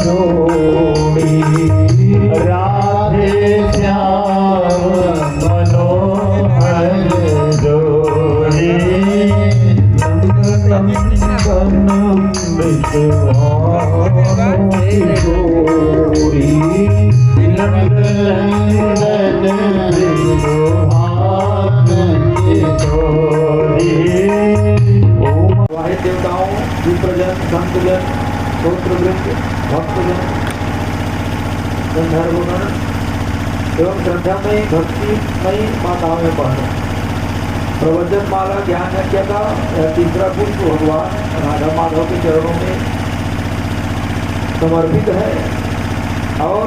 जोड़ी राधे श्याम मनोहर जोड़ी नंदन विश्वास जोड़ी नंदन विश्वास जोड़ी। वाहे देवताओं, विप्रजन, संतजन, श्रोत्रवृंद, भक्तजन, गंधर्वगण एवं श्रद्धामयी भक्तिमयी माताओं में पढ़ प्रवचन माला ज्ञान यज्ञ का तीसरा पुष्प भगवान राधा माधव के चरणों में समर्पित है और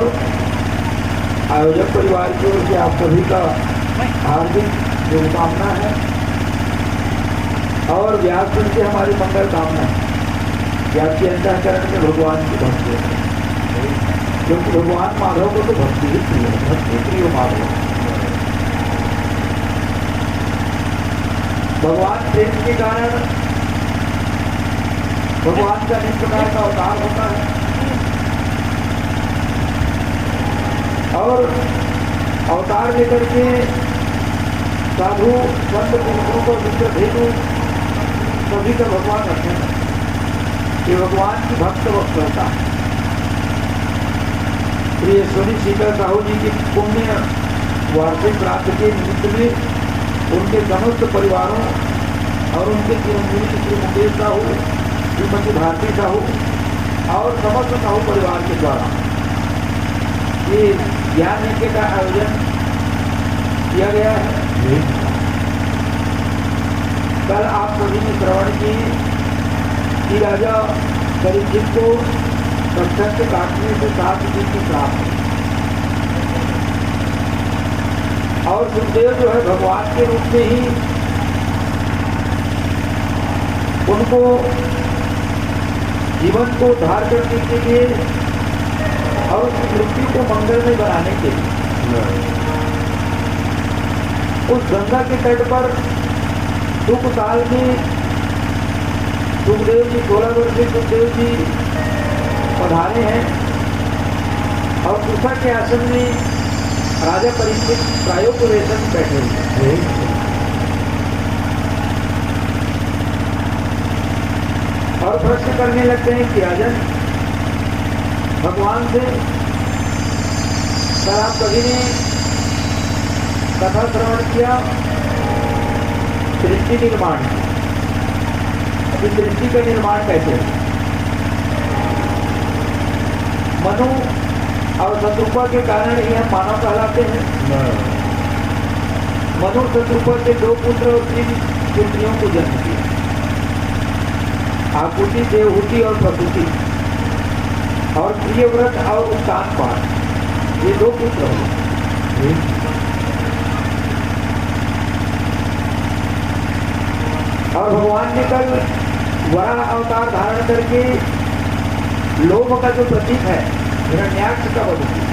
आयोजक परिवार की ओर से आप सभी का हार्दिक शुभकामना है और व्यास से हमारी मंगल कामना है कि आपके अंतःकरण में भगवान की भक्ति है, क्योंकि भगवान माधव को तो भक्ति ही प्रिय है, भक्ति प्रिय माधव। भगवान प्रेम के कारण भगवान का अनेक प्रकार का अवतार होता है और अवतार लेकर के साधु संत पुरुषों को मित्र धेनु सभी का भगवान रखते हैं। ये भगवान की भक्त वत्सलता। प्रिय स्वनी शीतल साहू जी की पुण्य वार्षिक प्राप्त के निमित्त में उनके समस्त परिवारों और उनके चिरंजीवी श्री मुकेश साहू, श्रीमती भारती साहू और समस्त साहू परिवार के द्वारा ये ज्ञान यज्ञ का आयोजन किया गया है। कल आप सभी ने श्रवण की कि राजा परीक्षित को कष्ट काटने से 7 दिन की प्राप्त और सुखदेव जो है भगवान के रूप में ही उनको जीवन को उद्धार करने के लिए और उसकी मृत्यु को मंगलमय बनाने के लिए उस गंगा के तट पर दुख काल में सुखदेव जी 16 वर्षीय सुखदेव जी पधारे हैं और उषा के आसन में राजा परीक्षित प्रायोपवेशन बैठे हुए और प्रश्न करने लगते हैं कि राजन भगवान से कल आप सभी ने कथा श्रवण किया सृष्टि निर्माण। अभी सृष्टि का निर्माण कैसे है? मनु और शत्रुपा के कारण ही हम मानव कहलाते हैं। मनु शत्रुपा से 2 पुत्र और 3 पुत्रियों को जन्म दिया, आकुति, देवहूति और प्रसूति और प्रियव्रत और उत्तानपाद, ये 2 पुत्र हो। और भगवान ने कल वराह अवतार धारण करके लोभ का जो प्रतीक है हिरण्याक्ष का वध किया।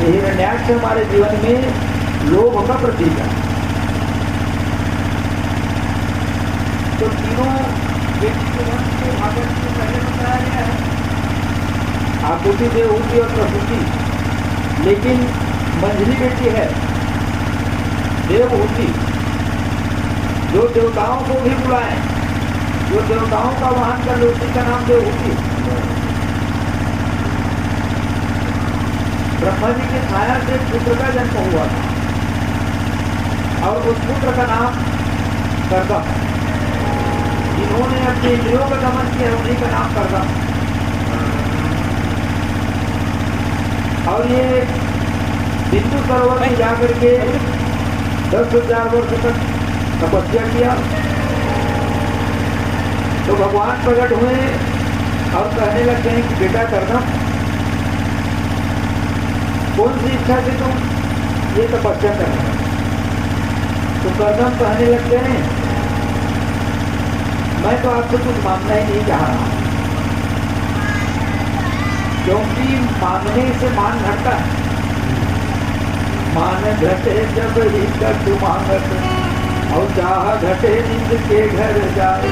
हिरण्याक्ष हमारे जीवन में लोभ का प्रतीक है। तो तीनों व्यक्ति के भागवत को पहले बताया गया है, आकुति, देवहूति और प्रसूति। लेकिन मंझली बेटी है देवहूति, जो देवताओं को भी बुलाए, जो देवताओं का वाहन कर लो, उसी का नाम देवहूति। ब्रह्मा जी की छाया से पुत्र का जन्म हुआ था और उस पुत्र का नाम करदम। जिन्होंने अपने इंद्रियों का दमन किया उन्हीं का नाम करदम। और ये बिंदु सरोवर में जाकर के 10,000 वर्ष तक तपस्या किया तो भगवान प्रकट हुए और कहने लगते हैं कि बेटा करदम, कौन सी इच्छा से तुम ये तपस्या कर रहे हो? तो करदम कहने लगते हैं मैं तो आपसे कुछ मांगना ही नहीं चाह रहा, क्योंकि मांगने से मान घटता है। मान घटे जब ही तक मांगत और चाह घटे नींद के घर जाए।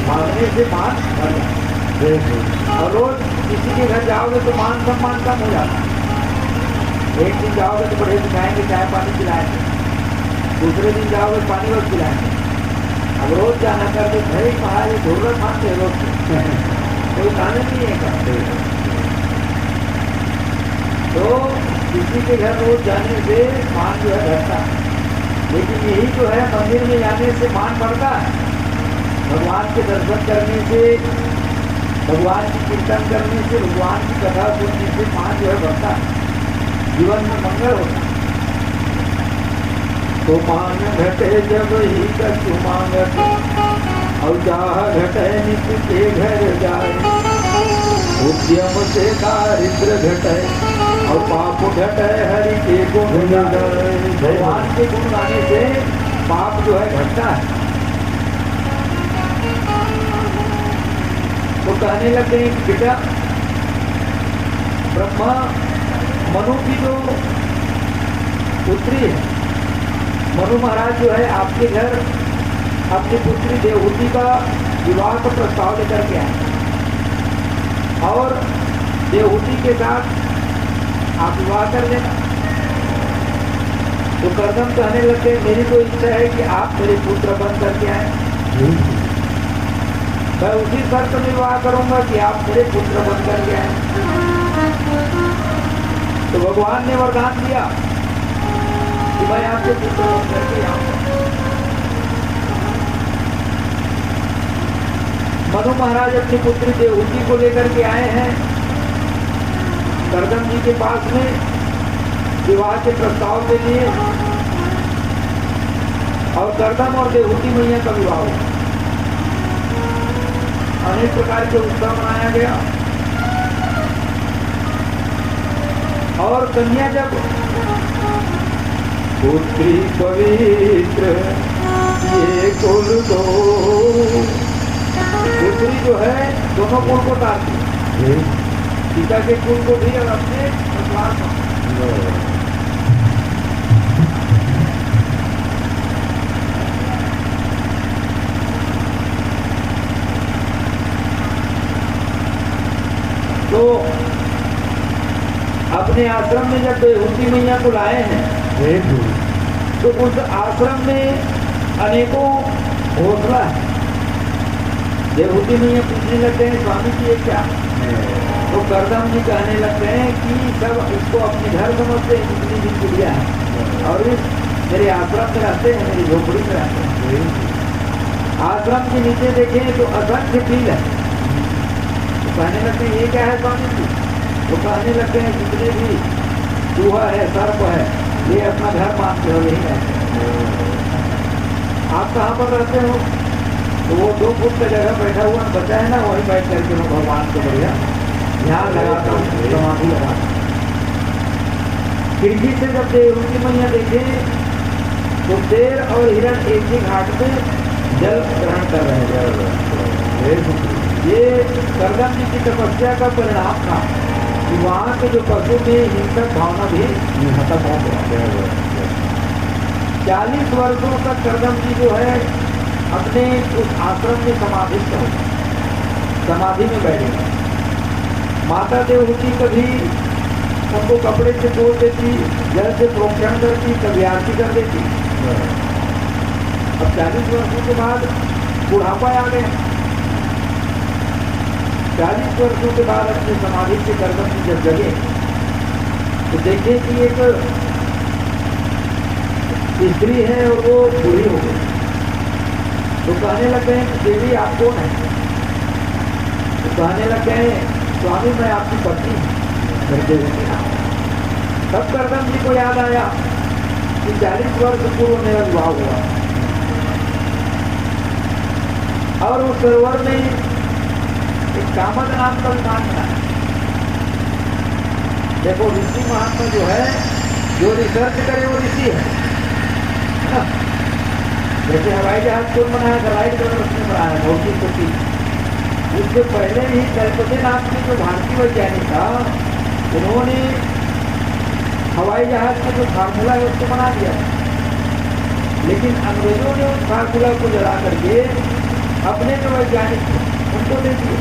मांगने से मान बढ़ जाए। और रोज किसी के घर जाओगे तो मान सम्मान कम हो जाता है। एक दिन जाओगे तो बड़े दिखाएंगे, चाय पानी पिलाएंगे, दूसरे दिन जाओगे पानी और पिलाएंगे। अब रोज जाना करके भाई महाराज जरूरत मानते रोज कोई खाने नहीं है करते। तो किसी के घर रोज जाने से मान जो है घटता है, लेकिन यही जो है मंदिर में जाने से मान बढ़ता है। भगवान के दर्शन करने से, भगवान की कीर्तन करने से, भगवान की कथा सुनने से मान जो है बढ़ता है, जीवन में मंगल होता है। तो मान घटे जब ही कछु मांगत, और चाह घटे नित्य के घर जाए। उद्यम से दारिद्र घटे, और पाप घटे हरि के गुण गाए। भगवान के गुण गाने से पाप जो है घटता है। तो कहने लग गए कि बेटा ब्रह्मा मनु की जो पुत्री है, मनु महाराज जो है आपके घर अपनी पुत्री देवहूति का विवाह का प्रस्ताव लेकर के आए, और देवहूति के साथ आप विवाह कर लेना। तो कर्दम कहने लगे मेरी तो इच्छा है कि आप मेरे पुत्र बन करके आए। मैं उसी शर्त में विवाह करूंगा कि आप मेरे पुत्र बन करके आए। तो भगवान ने वरदान दिया कि मैं आपके पुत्र बन करके आऊंगा। मनु महाराज अपनी पुत्री देवहूति को लेकर के आए हैं कर्दम जी के पास में विवाह के प्रस्ताव के लिए, और कर्दम और देवहूति मैया का विवाह हुआ। अनेक प्रकार के उत्सव मनाया गया, और कन्या जब पुत्री पवित्र ये कुल दो, पुत्री जो है दोनों कुल को तारती है, सीता के कुल को भी और अपने परिवार को। तो अपने आश्रम में जब देवहूति मैया को लाए हैं, तो उस आश्रम में अनेकों घोषला है। देवहूति मैया पूछने लगते हैं स्वामी जी ये क्या? तो कर्दम जी कहने लगते हैं कि सब इसको अपने घर समझते हैं, इतनी दिन गुड़िया है, और इस मेरे आश्रम में रहते हैं, मेरी झोपड़ी में रहते हैं। आश्रम के नीचे देखें तो असंख्य फील है। तो कहने लगते हैं ये क्या है स्वामी जी? तो कहने लगते हैं जितने भी चूहा है, सर्प है, ये अपना घर मानते हो, यही रहते हैं। आप कहाँ पर रहते हो? तो वो 2 फुट का जगह बैठा हुआ बचा है ना, वही बैठ करके मैं भगवान को बढ़िया ध्यान लगाता हूँ, समाधि लगाता हूँ। खिड़की से जब देवहूति मैया देखे तो शेर और हिरण एक ही घाट में जल ग्रहण कर रहे हैं। ये कर्दम जी की तपस्या का परिणाम था कि वहाँ के जो पशु में हिंसक भावना भी खत्म हो गया। 40 वर्षों तक कर्दम जी जो है अपने उस आश्रम में समाधिस्थ हो, समाधि में बैठे। माता देवहूति कभी उनको कपड़े से तोड़ देती, जल से प्रोक्षण करती, कभी आरती कर देती। अब 40 वर्षों के बाद बुढ़ापा आ गया। 40 वर्षों के बाद अपने समाधि से कर्दम जी जब जगे तो देखे कि एक स्त्री है और वो बूढ़ी हो गई। तो कहने लग गए कि देवी आप कौन है? तो कहने लग गए स्वामी मैं आपकी पत्नी हूँ। तब कर्दम जी को याद आया कि 40 वर्ष पूर्व मेरा विवाह हुआ, और उस सरोवर में एक कामद नाम का विमान था। देखो ऋषि महात्मा जो है, जो रिसर्च करे वो ऋषि है। जैसे हवाई जहाज कौन बनाया था? राइट ब्रदर्स ने बनाया, भौतिक कोटि। उससे पहले ही कलपति नाम के जो भारतीय वैज्ञानिक था, उन्होंने हवाई जहाज का जो फार्मूला है उसको बना दिया। लेकिन अंग्रेजों ने उस फार्मूला को जला करके अपने जो वैज्ञानिक थे उनको दे दिए।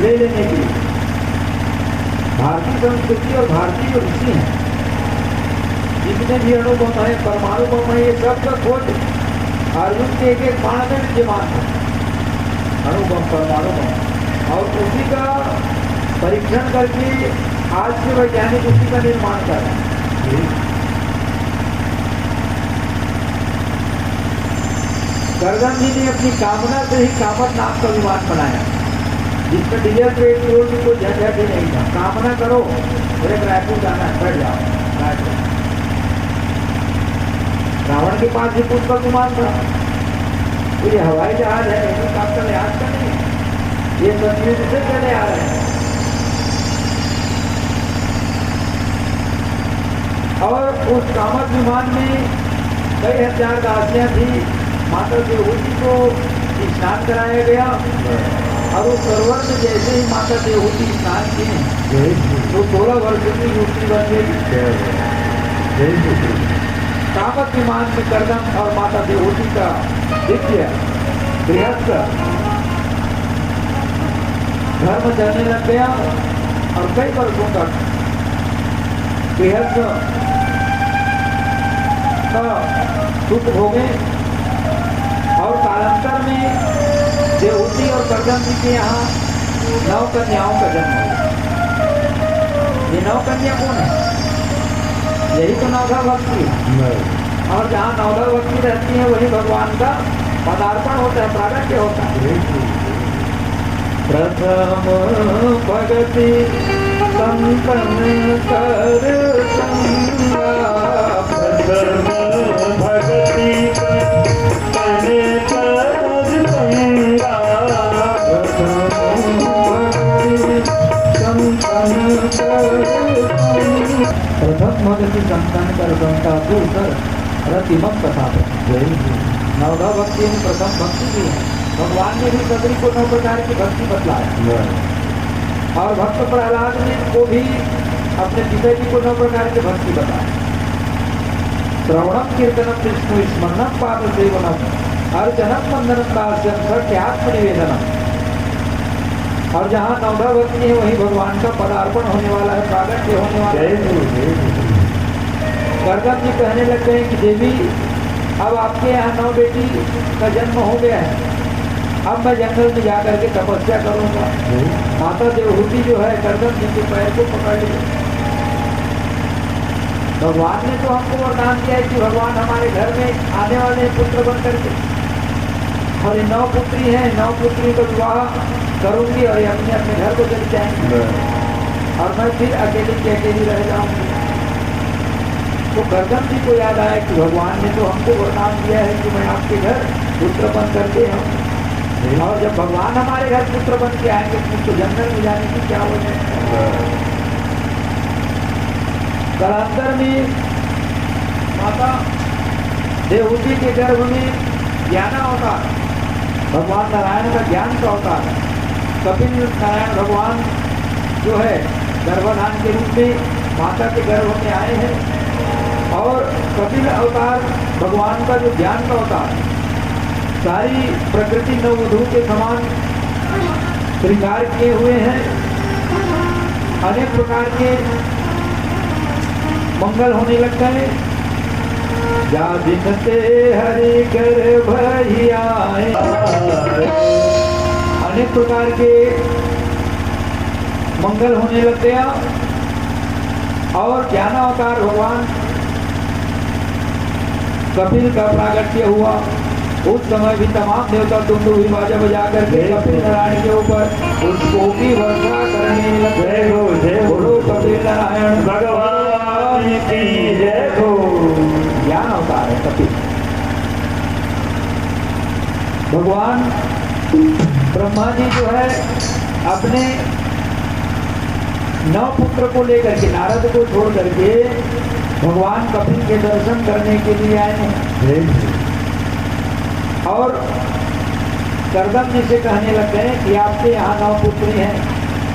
ले लेने के लिए। भारतीय संस्कृति और भारतीय जो ऋषि हैं, जितने भी अणुबम है, परमाणु बम है, ये सब का खोज अर्जुन के एक एक बाण में विद्यमान है, अणुबम परमाणु बम, और उसी का परीक्षण करके आज के वैज्ञानिक उसी का निर्माण कर रहे हैं। गर्दन जी ने अपनी कामना से ही कामत नाम का विमान बनाया, जिसमें डीजल पेट्रोल की कोई झंझट ही नहीं था। कामना करो, मेरे रायपुर जाना है, बैठ जाओ रायपुर। रावण के पास भी पुष्पक विमान था, तो ये हवाई जहाज है, हेलीकॉप्टर लिहाज का नहीं है, ये सतयुग से चले आ रहे हैं। और उस कामत विमान में कई हथियार दासियां थी। माता देवहूति को स्नान कराया गया, और उस सरोवर में जैसे ही माता देवहूति स्नान किए तो 16 वर्ष की युवती बन गई। कामत विमान में कर्दम और माता देवहूति का दिव्य गृहस्थ धर्म चलने लग गया, और कई वर्षों तक गृहस्थ का सुख भोगे। और कालांतर में देवहूति और कर्दम जी के यहाँ 9 कन्याओं का जन्म हुआ। ये 9 कन्या कौन है? यही तो 9 भक्ति है, और जहाँ 9 भक्ति रहती है वही भगवान का पदार्पण होता है, प्रागट्य होता है। प्रथम भगति संतन कर संगा, प्रथम भगति प्रथम भगति संतान कर संता दूसर रतिमक कथा। 9 भक्ति में प्रथम भक्ति भी है। भगवान ने भी सदरी को 9 प्रकार की भक्ति बतलाया, और भक्त प्रहलाद ने को भी अपने पिता जी को 9 प्रकार की भक्ति बताया। श्रवणम कीर्तनम विष्णु स्मरणम पाद सेवनम अर्चनम वंदनम दास्यम सत्यात्म निवेदनम। और जहाँ 9 भक्ति है वही भगवान का पदार्पण होने वाला है, प्रागट्य होने वाला है। कर्दम जी कहने लग गए कि देवी, अब आपके यहाँ 9 बेटी का जन्म हो गया है, अब मैं जंगल में जाकर के तपस्या करूंगा। माता देवहूति जो है कर्दम जी के पैर को पकड़ लिया। भगवान ने तो हमको वरदान दिया है कि भगवान हमारे घर में आने वाले पुत्र बन करके, और ये 9 पुत्री हैं, 9 पुत्री का विवाह करूंगी और ये अपने अपने घर को चले जाएंगे, और मैं फिर अकेली की अकेली रह जाऊंगी। तो कर्दम जी को याद आया कि भगवान ने तो हमको वरदान दिया है कि मैं आपके घर पुत्र बन करके हूँ, और जब भगवान हमारे घर पुत्र बन के आएंगे तो जंगल में जाने की क्या वजह है। कालांतर में माता देवहूति के गर्भ में ज्ञान अवतार, भगवान नारायण का ज्ञान का अवतार, कपिल नारायण भगवान जो है गर्भधान के रूप में माता के गर्भ में आए हैं, और कपिल अवतार भगवान का जो ज्ञान का अवतार, सारी प्रकृति नववधू के समान श्रृंगार किए हुए हैं, अनेक प्रकार के मंगल होने लग गए। जा दिन से हरि कर भैया, अनेक प्रकार के मंगल होने लग गया, और ज्ञान अवतार भगवान कपिल का प्रागट्य हुआ। उस समय भी तमाम देवता दुंदुभी बाजा बजा करके कपिल नारायण के ऊपर उसको भी वर्षा करने लगे। बोलो कपिल नारायण भगवान की जय हो। ज्ञान अवतार है कपिल। भगवान ब्रह्मा जी जो है अपने 9 पुत्र को लेकर के, नारद को छोड़ करके भगवान कपिल के दर्शन करने के लिए आए हैं, और कर्दम जी से कहने लग गए कि आपके यहाँ 9 पुत्री हैं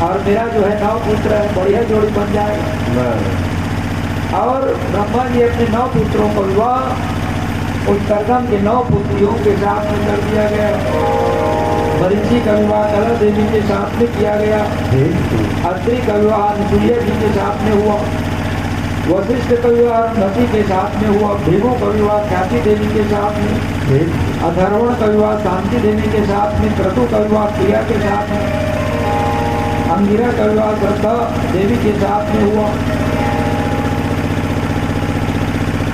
और मेरा जो है 9 पुत्र है, बढ़िया जोड़ी बन जाएगा। और ब्रह्मा जी अपने 9 पुत्रों का विवाह उस कर्दम के 9 पुत्रियों के साथ में कर दिया गया। मरीचि का विवाह कला देवी के साथ में किया गया। अत्रि का विवाह अनुसुईया जी के साथ में हुआ। वशिष्ठ का विवाह नदी के साथ में हुआ। भृगु का विवाह ख्याति देवी के साथ में। अधर्वण का विवाह शांति देवी के साथ में। क्रतु का विवाह प्रिया के साथ में। अंगिरा का विवाह श्रद्धा देवी के साथ में हुआ।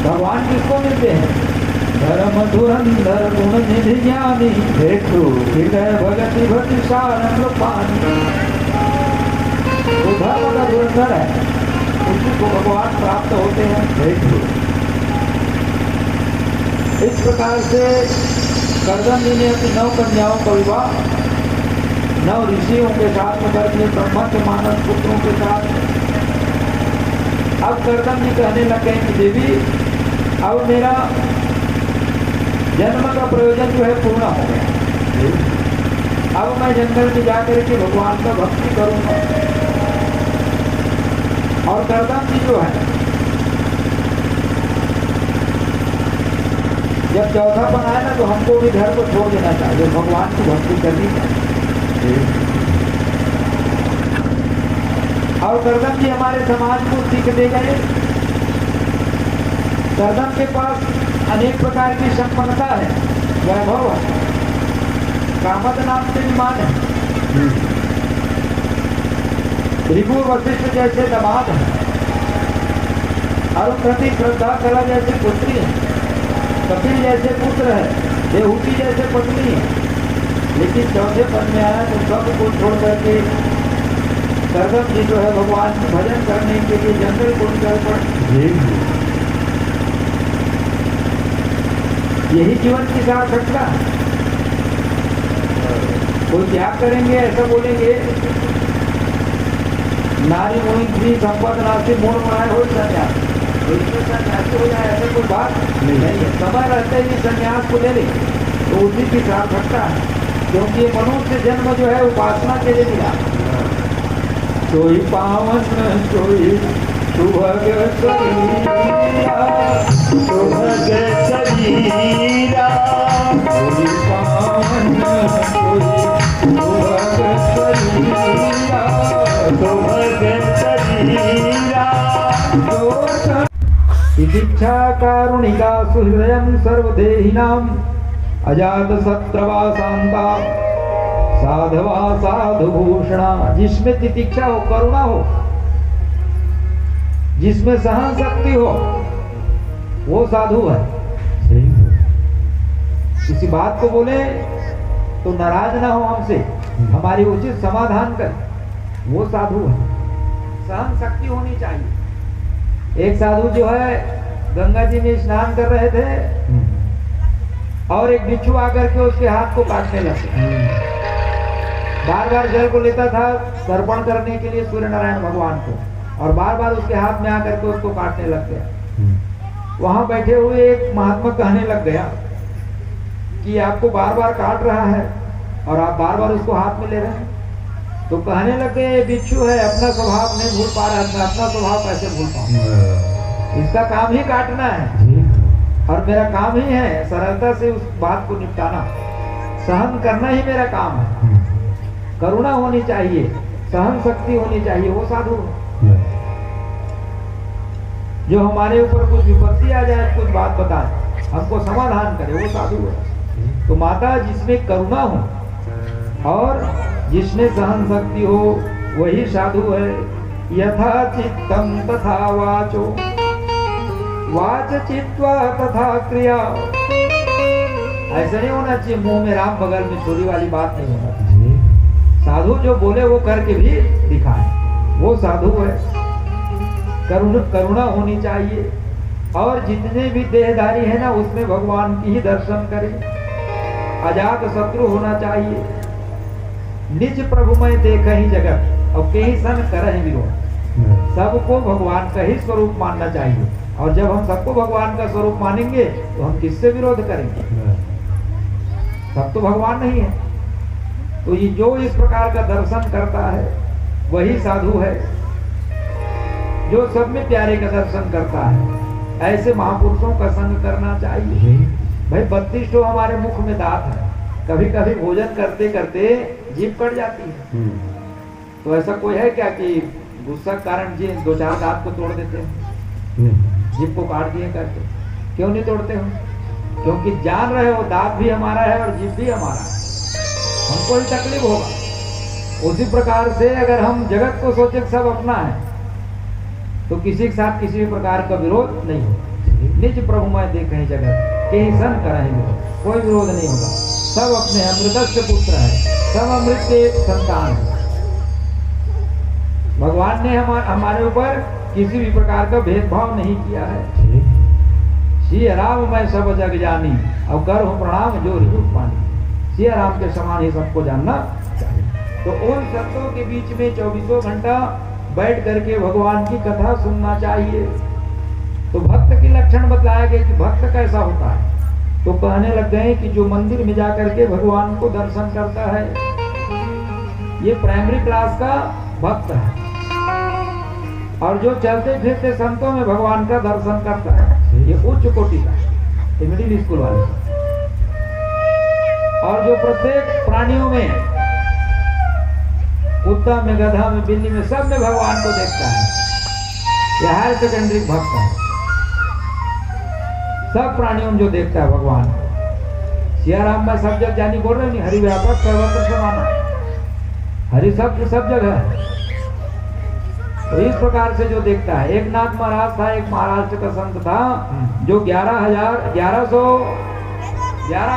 भगवान किसको मिलते हैं? धर्म धुरंधर गुण निधि ज्ञानी हृदय भगति भक्ति सारंग पानी। वो धर्म का धुरंधर है, उसी को भगवान प्राप्त होते हैं। इस प्रकार से कर्दम जी ने अपनी 9 कन्याओं का विवाह 9 ऋषियों के साथ में कर दिए, ब्रह्मा के मानस पुत्रों के साथ। अब कर्दम जी कहने लगे कि देवी अब मेरा जन्म का प्रयोजन जो है पूर्ण हो गया। अब मैं जंगल में जाकर के भगवान का भक्ति करूंगा। और कर्दम जी जो है जब चौथा बनाए ना तो हमको भी घर को छोड़ देना चाहिए, भगवान की भक्ति करनी चाहिए। और कर्दम जी हमारे समाज को सीख दे गए। कर्दम के पास अनेक प्रकार की संपन्नता है, वैभव है, कामद नाम से विमान है। भृगु वशिष्ठ जैसे दामाद है। अरुंधति श्रद्धा कला जैसे पुत्री है। कपिल जैसे पुत्र है। देवहूति जैसे पत्नी है। लेकिन चौथे पद में आया तो सब को छोड़ करके कर्दम जी जो है भगवान का भजन करने के लिए जंगल को निकल पड़े। यही जीवन की सार्थकता। कोई त्याग करेंगे ऐसा बोलेंगे, नारी मोहिनी संपद नासी मोड़ बनाए हो संन्यास, तो इसमें संन्यासी हो जाए ऐसा कोई बात नहीं है। समय रहते ही संन्यास को ले ले तो उसी की सार्थकता है, क्योंकि मनुष्य जन्म जो है उपासना के लिए मिला। कोई पावन कोई सुभग शरीरा, सुभग शरीरा, कोई पावन कोई सुभग शरीरा, सुभग शरीरा। दीक्षा कारुणिका सुहृदयं सर्वदेहिनां अजात शत्रवा शांता साधवा साधुभूषणा। जिसमें तितिक्षा हो, करुणा हो, जिसमें सहन शक्ति हो, वो साधु है। किसी बात को बोले तो नाराज ना हो हमसे, हमारी उचित समाधान कर, वो साधु है। सहन शक्ति होनी चाहिए। एक साधु जो है गंगा जी में स्नान कर रहे थे और एक बिच्छू आकर के उसके हाथ को काटने लगे। बार बार जल को लेता था तर्पण करने के लिए सूर्य नारायण भगवान को, और बार बार उसके हाथ में आकर के उसको काटने लग गया। वहां बैठे हुए एक महात्मा कहने लग गया कि आपको बार बार काट रहा है और आप बार बार उसको हाथ में ले रहे हैं। तो कहने लगे ये बिच्छू है, अपना स्वभाव नहीं भूल पा रहा, मैं अपना स्वभाव कैसे भूल पाऊं? इसका काम ही काटना है और मेरा काम ही है सरलता से उस बात को निपटाना। सहन करना ही मेरा काम है। करुणा होनी चाहिए, सहन शक्ति होनी चाहिए, वो साधु है। जो हमारे ऊपर कुछ विपत्ति आ जाए, कुछ बात बताए, हमको समाधान करे, वो साधु है। तो माता जिसमें करुणा हो और जिसमें सहन शक्ति हो वही साधु है। यथा चित्तम तथा वाचो वाच चित्वा तथा क्रिया। ऐसा नहीं होना चाहिए मुंह में राम बगल में छोरी वाली बात नहीं होना चाहिए। साधु जो बोले वो करके भी दिखाए, वो साधु है। करुणा होनी चाहिए और जितने भी देहधारी है ना उसमें भगवान की ही दर्शन करें। अजात शत्रु होना चाहिए। निज प्रभु में देख ही जगत और कहीं सन कर ही विरोध। सबको भगवान का ही स्वरूप मानना चाहिए, और जब हम सबको भगवान का स्वरूप मानेंगे तो हम किससे विरोध करेंगे? सब तो भगवान नहीं है। तो ये जो इस प्रकार का दर्शन करता है वही साधु है, जो सब में प्यारे का दर्शन करता है। ऐसे महापुरुषों का संग करना चाहिए। भाई 32 तो हमारे मुख में दांत है, कभी कभी भोजन करते करते जीभ कट जाती है। तो ऐसा कोई है क्या कि गुस्सा के कारण जी 2-4 दांत को तोड़ देते हो, जीभ को काट दिए करके? क्यों नहीं तोड़ते हो? क्योंकि जान रहे हो दांत भी हमारा है और जीभ भी हमारा है, हमको ही तकलीफ होगा। उसी प्रकार से अगर हम जगत को सोचे सब अपना है तो किसी के साथ किसी भी प्रकार का विरोध नहीं होगा। निज प्रभु मैं देखें जगत के ही सन करेंगे, कोई विरोध नहीं होगा। सब अपने अमृतस्य पुत्र है, सब अमृत के संतान है। भगवान ने हमारे ऊपर किसी भी प्रकार का भेदभाव नहीं किया है। श्री राम मैं सब जग जानी और कर हो प्रणाम जो ऋतु पानी। श्री राम के समान ही सबको जानना चाहिए। तो उन संतों के बीच में 24 घंटा बैठ करके भगवान की कथा सुनना चाहिए। तो भक्त की लक्षण बताया गया कि भक्त कैसा होता है। तो कहने लग गए कि जो मंदिर में जाकर के भगवान को दर्शन करता है ये प्राइमरी क्लास का भक्त है, और जो चलते फिरते संतों में भगवान का दर्शन करता है ये उच्च कोटि का है, मिडिल स्कूल वाले। और जो प्रत्येक प्राणियों में, कुत्ता में, गधा में, बिल्ली में, सब में भगवान को देखता है, यह हायर सेकेंडरी भक्त है। सब प्राणियों में जो देखता है भगवान। सिया राम में सब जग जानी बोल रहे नहीं, हरि व्यापक सर्वत्र समाना, हरि सब जगह है। तो इस प्रकार से जो देखता है, एक नाथ महाराज था, एक महाराष्ट्र का संत था जो 11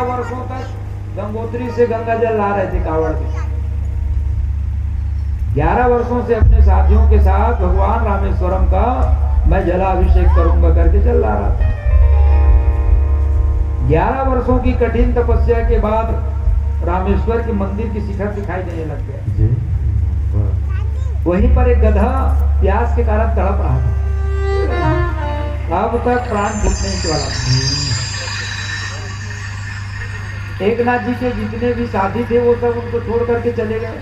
वर्षों तक गंगोत्री से गंगा जल ला रहे थे कावड़ के। 11 वर्षों से अपने साथियों के साथ भगवान रामेश्वरम का मैं जलाभिषेक करूंगा करके चल रहा था। 11 वर्षों की कठिन तपस्या के बाद रामेश्वर के मंदिर की शिखर दिखाई देने लग गया। वहीं पर एक गधा प्यास के कारण तड़प रहा था, अब तक प्राण छूटने के वाला। एक नाथ जी के जितने भी साथी थे वो सब उनको छोड़ करके चले गए।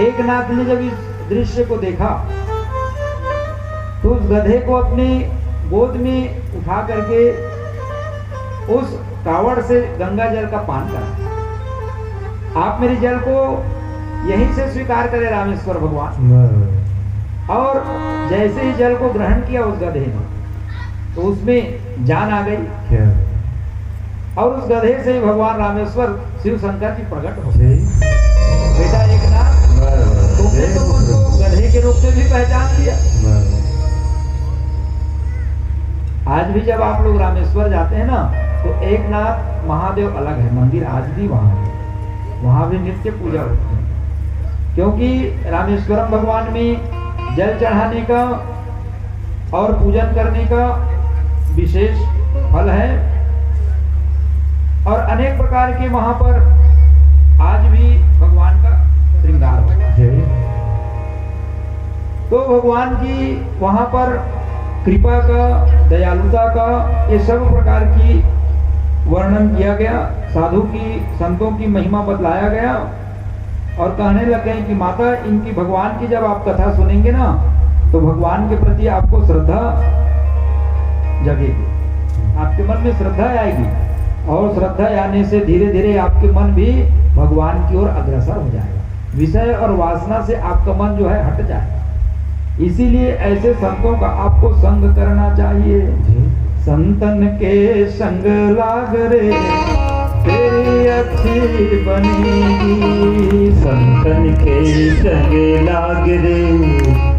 एक नाथ ने जब इस दृश्य को देखा तो उस गधे को अपनी गोद में उठा करके उस कावड़ से गंगा जल का पान करा। आप मेरे जल को यहीं से स्वीकार करें रामेश्वर भगवान। और जैसे ही जल को ग्रहण किया उस गधे ने तो उसमें जान आ गई, और उस गधे से ही भगवान रामेश्वर शिव शंकर जी प्रकट हो गए। बेटा एक नाथ, तुमने तो उनको गधे के रूप में भी पहचान लिया। आज भी जब आप लोग रामेश्वर जाते हैं ना तो एक नाथ महादेव अलग है, मंदिर आज भी वहां है, वहां भी नित्य पूजा होती है। क्योंकि रामेश्वरम भगवान में जल चढ़ाने का और पूजन करने का विशेष फल है, और अनेक प्रकार के वहां पर आज भी भगवान का श्रृंगार होता है। तो भगवान की वहां पर कृपा का, दयालुता का, ये सब प्रकार की वर्णन किया गया, साधु की, संतों की महिमा बतलाया गया। और कहने लगे कि माता इनकी, भगवान की जब आप कथा सुनेंगे ना तो भगवान के प्रति आपको श्रद्धा जगेगी, आपके मन में श्रद्धा आएगी, और श्रद्धा आने से धीरे धीरे आपके मन भी भगवान की ओर अग्रसर हो जाएगा। विषय और वासना से आपका मन जो है हट जाएगा। इसीलिए ऐसे संतों का आपको संग करना चाहिए। संतन के संग लाग रे तेरी अच्छी बनेगी, संतन के संग लाग रे